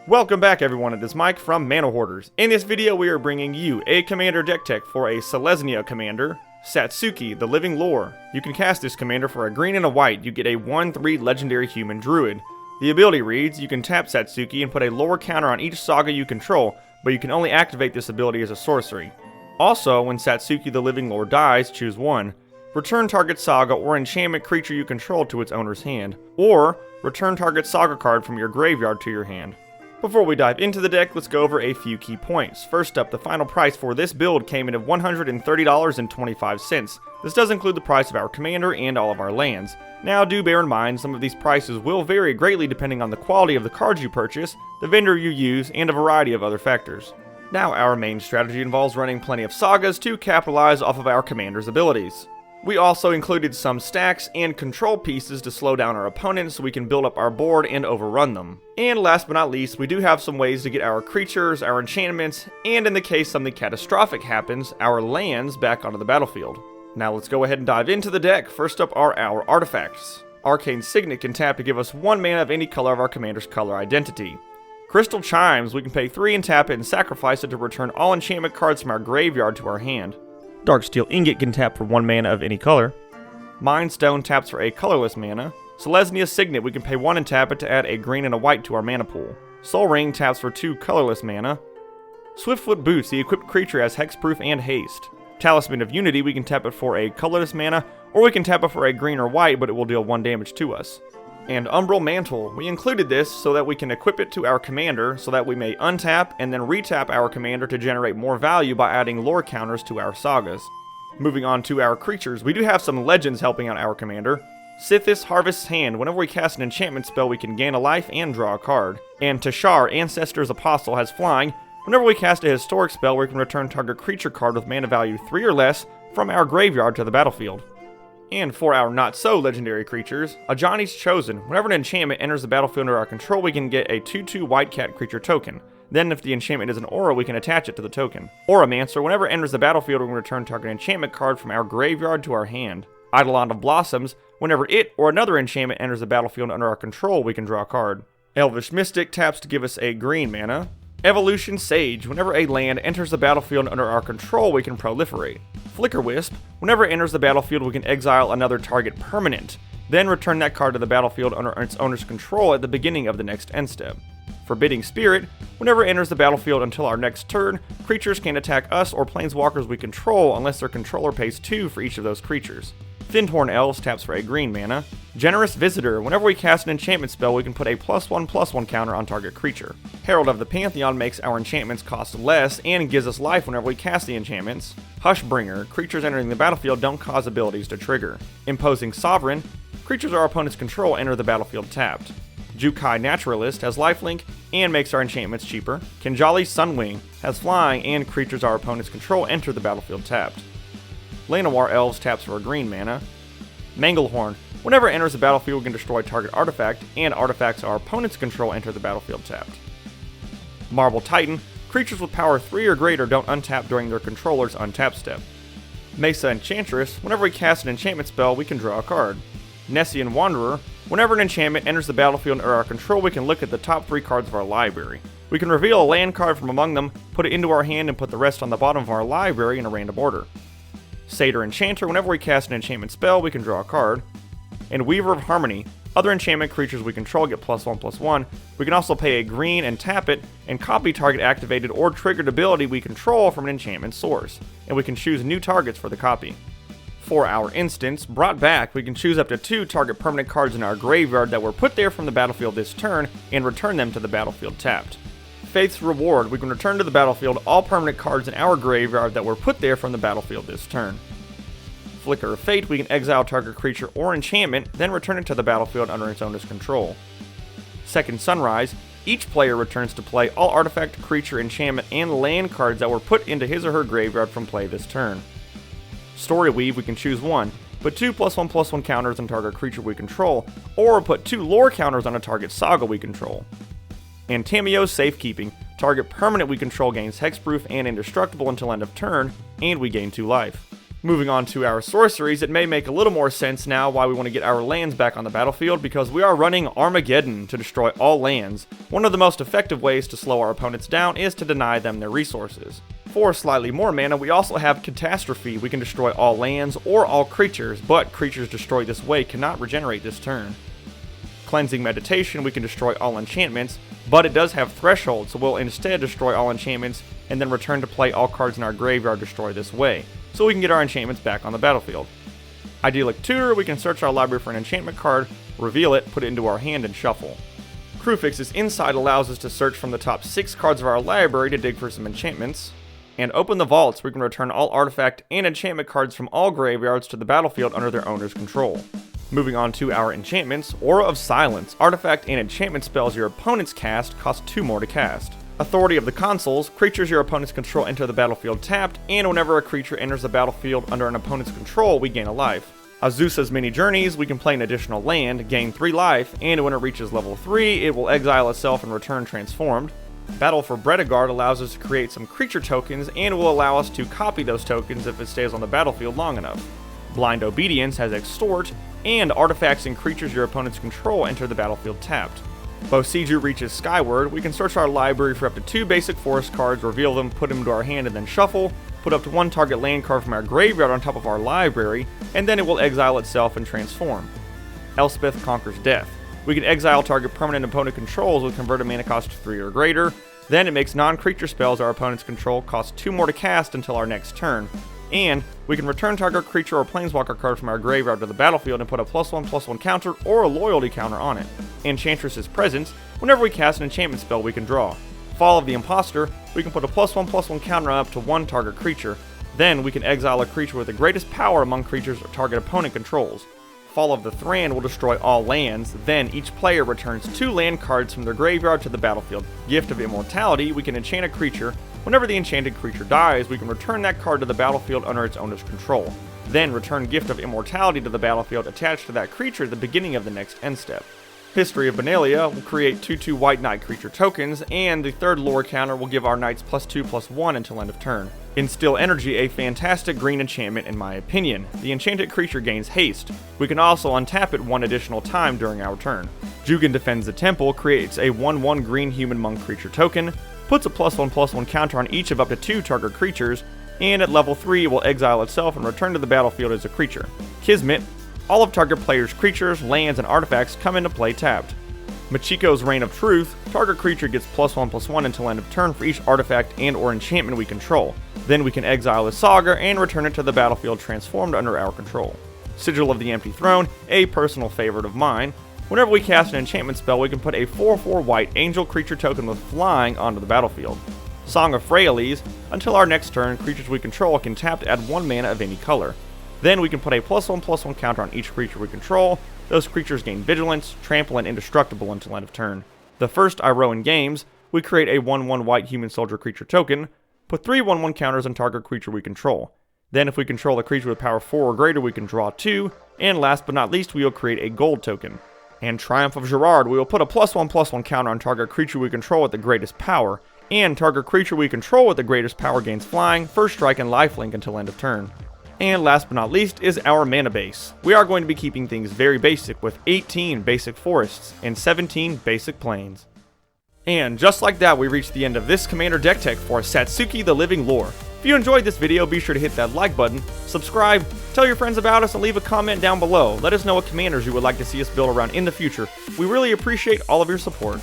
Welcome back everyone, it is Mike from Mana Hoarders. In this video we are bringing you a commander deck tech for a Selesnya commander, Satsuki, the Living Lore. You can cast this commander for a green and a white. You get a 1/3 legendary human druid. The ability reads, you can tap Satsuki and put a lore counter on each saga you control, but you can only activate this ability as a sorcery. Also, when Satsuki the Living Lore dies, choose one. Return target saga or enchantment creature you control to its owner's hand, or return target saga card from your graveyard to your hand. Before we dive into the deck, let's go over a few key points. First up, the final price for this build came in at $130.25. This does include the price of our commander and all of our lands. Now do bear in mind, some of these prices will vary greatly depending on the quality of the cards you purchase, the vendor you use, and a variety of other factors. Now our main strategy involves running plenty of sagas to capitalize off of our commander's abilities. We also included some stacks and control pieces to slow down our opponents so we can build up our board and overrun them. And last but not least, we do have some ways to get our creatures, our enchantments, and in the case something catastrophic happens, our lands back onto the battlefield. Now let's go ahead and dive into the deck. First up are our artifacts. Arcane Signet can tap to give us 1 mana of any color of our commander's color identity. Crystal Chimes, we can pay 3 and tap it and sacrifice it to return all enchantment cards from our graveyard to our hand. Darksteel Ingot can tap for 1 mana of any color. Mind Stone taps for a colorless mana. Selesnya Signet, we can pay 1 and tap it to add a green and a white to our mana pool. Soul Ring taps for 2 colorless mana. Swiftfoot Boots, the equipped creature has hexproof and haste. Talisman of Unity, we can tap it for a colorless mana, or we can tap it for a green or white, but it will deal 1 damage to us. And Umbral Mantle, we included this so that we can equip it to our commander so that we may untap and then retap our commander to generate more value by adding lore counters to our sagas. Moving on to our creatures, we do have some legends helping out our commander. Sithis Harvest's Hand, whenever we cast an enchantment spell we can gain a life and draw a card. And Tashar, Ancestor's Apostle, has flying. Whenever we cast a historic spell we can return target creature card with mana value 3 or less from our graveyard to the battlefield. And for our not-so-legendary creatures, Ajani's Chosen. Whenever an enchantment enters the battlefield under our control, we can get a 2/2 white cat creature token. Then if the enchantment is an aura, we can attach it to the token. Auramancer, whenever it enters the battlefield, we can return target enchantment card from our graveyard to our hand. Eidolon of Blossoms, whenever it or another enchantment enters the battlefield under our control, we can draw a card. Elvish Mystic taps to give us a green mana. Evolution Sage, whenever a land enters the battlefield under our control, we can proliferate. Flicker Wisp, whenever it enters the battlefield, we can exile another target permanent, then return that card to the battlefield under its owner's control at the beginning of the next end step. Forbidding Spirit, whenever it enters the battlefield until our next turn, creatures can attack us or planeswalkers we control unless their controller pays 2 for each of those creatures. Fyndhorn Elves taps for a green mana. Generous Visitor, whenever we cast an enchantment spell we can put a +1/+1 counter on target creature. Herald of the Pantheon makes our enchantments cost less and gives us life whenever we cast the enchantments. Hushbringer, creatures entering the battlefield don't cause abilities to trigger. Imposing Sovereign, creatures our opponents control enter the battlefield tapped. Jukai Naturalist has lifelink and makes our enchantments cheaper. Kinjali Sunwing has flying and creatures our opponents control enter the battlefield tapped. Llanowar Elves taps for a green mana. Manglehorn, whenever it enters the battlefield we can destroy target artifact, and artifacts our opponents control enter the battlefield tapped. Marble Titan, creatures with power 3 or greater don't untap during their controller's untap step. Mesa Enchantress, whenever we cast an enchantment spell we can draw a card. Nessian Wanderer, whenever an enchantment enters the battlefield under our control we can look at the top 3 cards of our library. We can reveal a land card from among them, put it into our hand, and put the rest on the bottom of our library in a random order. Satyr Enchanter, whenever we cast an enchantment spell, we can draw a card. And Weaver of Harmony, other enchantment creatures we control get +1/+1. We can also pay a green and tap it, and copy target activated or triggered ability we control from an enchantment source. And we can choose new targets for the copy. For our instance, Brought Back, we can choose up to 2 target permanent cards in our graveyard that were put there from the battlefield this turn, and return them to the battlefield tapped. Faith's Reward, we can return to the battlefield all permanent cards in our graveyard that were put there from the battlefield this turn. Flicker of Fate, we can exile target creature or enchantment, then return it to the battlefield under its owner's control. Second Sunrise, each player returns to play all artifact, creature, enchantment, and land cards that were put into his or her graveyard from play this turn. Story Weave, we can choose one, put 2 +1/+1 counters on target creature we control, or put 2 lore counters on a target saga we control. And Tamiyo's Safekeeping, target permanent we control gains hexproof and indestructible until end of turn, and we gain 2 life. Moving on to our sorceries, it may make a little more sense now why we want to get our lands back on the battlefield, because we are running Armageddon to destroy all lands. One of the most effective ways to slow our opponents down is to deny them their resources. For slightly more mana, we also have Catastrophe. We can destroy all lands or all creatures, but creatures destroyed this way cannot regenerate this turn. Cleansing Meditation, we can destroy all enchantments, but it does have Threshold, so we'll instead destroy all enchantments and then return to play all cards in our graveyard destroyed this way, so we can get our enchantments back on the battlefield. Idyllic Tutor, we can search our library for an enchantment card, reveal it, put it into our hand, and shuffle. Crewfix's Insight allows us to search from the top 6 cards of our library to dig for some enchantments. And Open the Vaults, we can return all artifact and enchantment cards from all graveyards to the battlefield under their owner's control. Moving on to our enchantments, Aura of Silence. Artifact and enchantment spells your opponents cast cost 2 more to cast. Authority of the Consuls. Creatures your opponents control enter the battlefield tapped, and whenever a creature enters the battlefield under an opponent's control, we gain a life. Azusa's Many Journeys. We can play an additional land, gain 3 life, and when it reaches level 3, it will exile itself and return transformed. Battle for Bredegard allows us to create some creature tokens and will allow us to copy those tokens if it stays on the battlefield long enough. Blind Obedience has Extort, and artifacts and creatures your opponents control enter the battlefield tapped. Boseiju reaches Skyward. We can search our library for up to 2 basic forest cards, reveal them, put them into our hand, and then shuffle, put up to 1 target land card from our graveyard on top of our library, and then it will exile itself and transform. Elspeth Conquers Death. We can exile target permanent opponent controls with converted mana cost 3 or greater. Then it makes non-creature spells our opponent's control cost 2 more to cast until our next turn. And we can return target creature or planeswalker card from our graveyard to the battlefield and put a +1/+1 counter or a loyalty counter on it. Enchantress's Presence. Whenever we cast an enchantment spell, we can draw. Fall of the Imposter. We can put a +1/+1 counter up to 1 target creature. Then we can exile a creature with the greatest power among creatures our target opponent controls. Fall of the Thran will destroy all lands, then each player returns 2 land cards from their graveyard to the battlefield. Gift of Immortality, we can enchant a creature. Whenever the enchanted creature dies, we can return that card to the battlefield under its owner's control. Then return Gift of Immortality to the battlefield attached to that creature at the beginning of the next end step. History of Benalia will create 2/2 White Knight creature tokens, and the 3rd lore counter will give our knights +2/+1 until end of turn. Instill Energy, a fantastic green enchantment in my opinion. The enchanted creature gains haste. We can also untap it 1 additional time during our turn. Jugen Defends the Temple creates a 1/1 green human monk creature token, puts a +1/+1 counter on each of up to 2 target creatures, and at level 3 it will exile itself and return to the battlefield as a creature. Kismet. All of target players' creatures, lands, and artifacts come into play tapped. Machiko's Reign of Truth. Target creature gets +1/+1 until end of turn for each artifact and or enchantment we control. Then we can exile the Saga and return it to the battlefield transformed under our control. Sigil of the Empty Throne, a personal favorite of mine. Whenever we cast an enchantment spell, we can put a 4/4 white angel creature token with flying onto the battlefield. Song of Freyalise. Until our next turn, creatures we control can tap to add 1 mana of any color. Then we can put a +1/+1 counter on each creature we control. Those creatures gain Vigilance, Trample, and Indestructible until end of turn. The first Iroan Games, we create a 1/1 white human soldier creature token, put 3 1/1 counters on target creature we control. Then if we control a creature with power 4 or greater, we can draw 2, and last but not least, we will create a gold token. And Triumph of Gerard, we will put a +1/+1 counter on target creature we control with the greatest power, and target creature we control with the greatest power gains flying, first strike, and lifelink until end of turn. And last but not least is our mana base. We are going to be keeping things very basic with 18 basic forests and 17 basic plains. And just like that, we reached the end of this Commander deck tech for Satsuki the Living Lore. If you enjoyed this video, be sure to hit that like button, subscribe, tell your friends about us, and leave a comment down below. Let us know what commanders you would like to see us build around in the future. We really appreciate all of your support.